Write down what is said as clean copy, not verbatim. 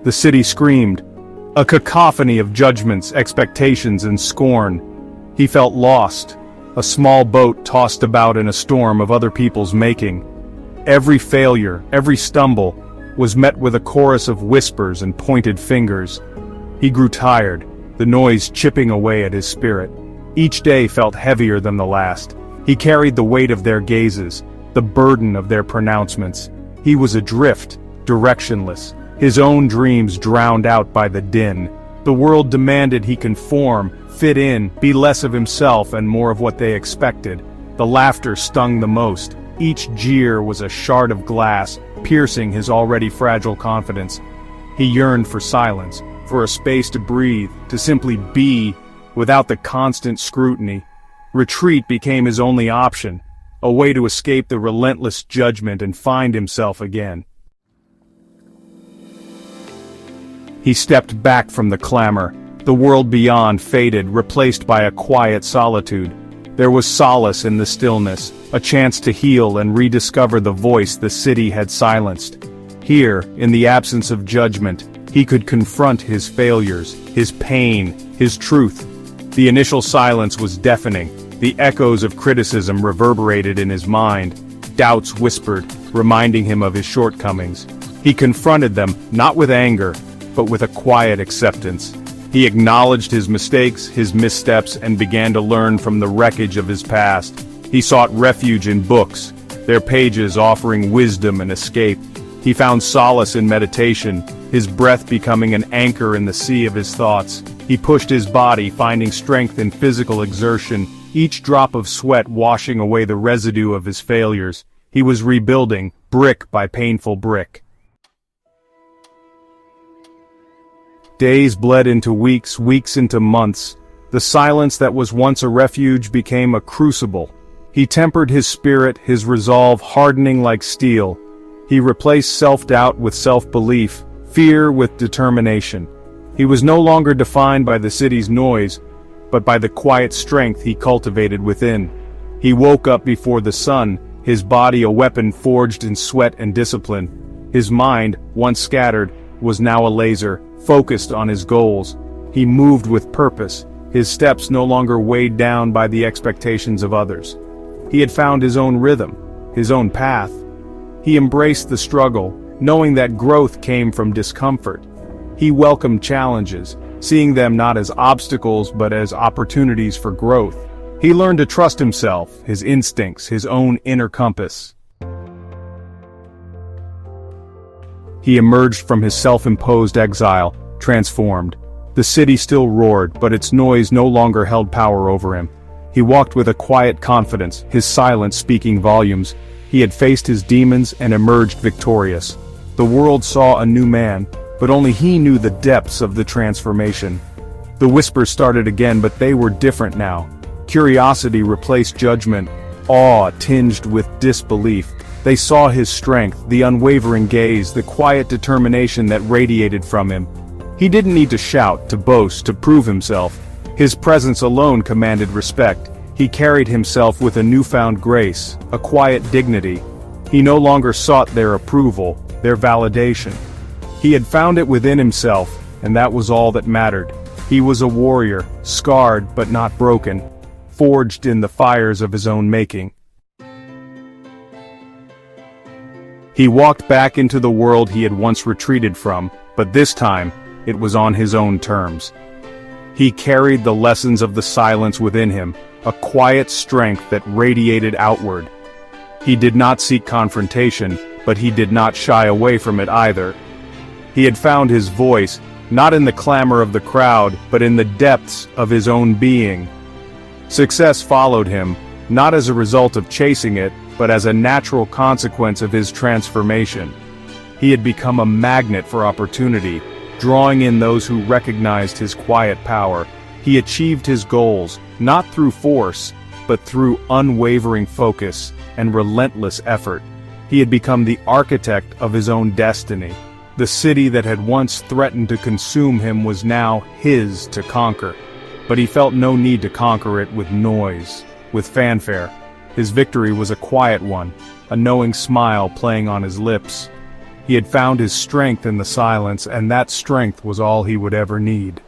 The city screamed, a cacophony of judgments, expectations, and scorn. He felt lost, a small boat tossed about in a storm of other people's making. Every failure, every stumble, was met with a chorus of whispers and pointed fingers. He grew tired, the noise chipping away at his spirit. Each day felt heavier than the last. He carried the weight of their gazes, the burden of their pronouncements. He was adrift, directionless, his own dreams drowned out by the din. The world demanded he conform, fit in, be less of himself and more of what they expected. The laughter stung the most. Each jeer was a shard of glass, piercing his already fragile confidence. He yearned for silence, for a space to breathe, to simply be, without the constant scrutiny. Retreat became his only option, a way to escape the relentless judgment and find himself again. He stepped back from the clamor. The world beyond faded, replaced by a quiet solitude. There was solace in the stillness, a chance to heal and rediscover the voice the city had silenced. Here, in the absence of judgment, he could confront his failures, his pain, his truth. The initial silence was deafening. The echoes of criticism reverberated in his mind. Doubts whispered, reminding him of his shortcomings. He confronted them, not with anger, but with a quiet acceptance. He acknowledged his mistakes, his missteps, and began to learn from the wreckage of his past. He sought refuge in books, their pages offering wisdom and escape. He found solace in meditation, his breath becoming an anchor in the sea of his thoughts. He pushed his body, finding strength in physical exertion, each drop of sweat washing away the residue of his failures. He was rebuilding, brick by painful brick. Days bled into weeks, weeks into months. The silence that was once a refuge became a crucible. He tempered his spirit, his resolve hardening like steel. He replaced self-doubt with self-belief, fear with determination. He was no longer defined by the city's noise, but by the quiet strength he cultivated within. He woke up before the sun, his body a weapon forged in sweat and discipline. His mind, once scattered, was now a laser, focused on his goals. He moved with purpose, his steps no longer weighed down by the expectations of others. He had found his own rhythm, his own path. He embraced the struggle, knowing that growth came from discomfort. He welcomed challenges, seeing them not as obstacles but as opportunities for growth. He learned to trust himself, his instincts, his own inner compass. He emerged from his self-imposed exile, transformed. The city still roared, but its noise no longer held power over him. He walked with a quiet confidence, his silence speaking volumes. He had faced his demons and emerged victorious. The world saw a new man, but only he knew the depths of the transformation. The whispers started again, but they were different now. Curiosity replaced judgment, awe tinged with disbelief. They saw his strength, the unwavering gaze, the quiet determination that radiated from him. He didn't need to shout, to boast, to prove himself. His presence alone commanded respect. He carried himself with a newfound grace, a quiet dignity. He no longer sought their approval, their validation. He had found it within himself, and that was all that mattered. He was a warrior, scarred but not broken, forged in the fires of his own making. He walked back into the world he had once retreated from, but this time, it was on his own terms. He carried the lessons of the silence within him, a quiet strength that radiated outward. He did not seek confrontation, but he did not shy away from it either. He had found his voice, not in the clamor of the crowd, but in the depths of his own being. Success followed him, not as a result of chasing it, but as a natural consequence of his transformation. He had become a magnet for opportunity, drawing in those who recognized his quiet power. He achieved his goals, not through force, but through unwavering focus and relentless effort. He had become the architect of his own destiny. The city that had once threatened to consume him was now his to conquer. But he felt no need to conquer it with noise, with fanfare. His victory was a quiet one, a knowing smile playing on his lips. He had found his strength in the silence, and that strength was all he would ever need.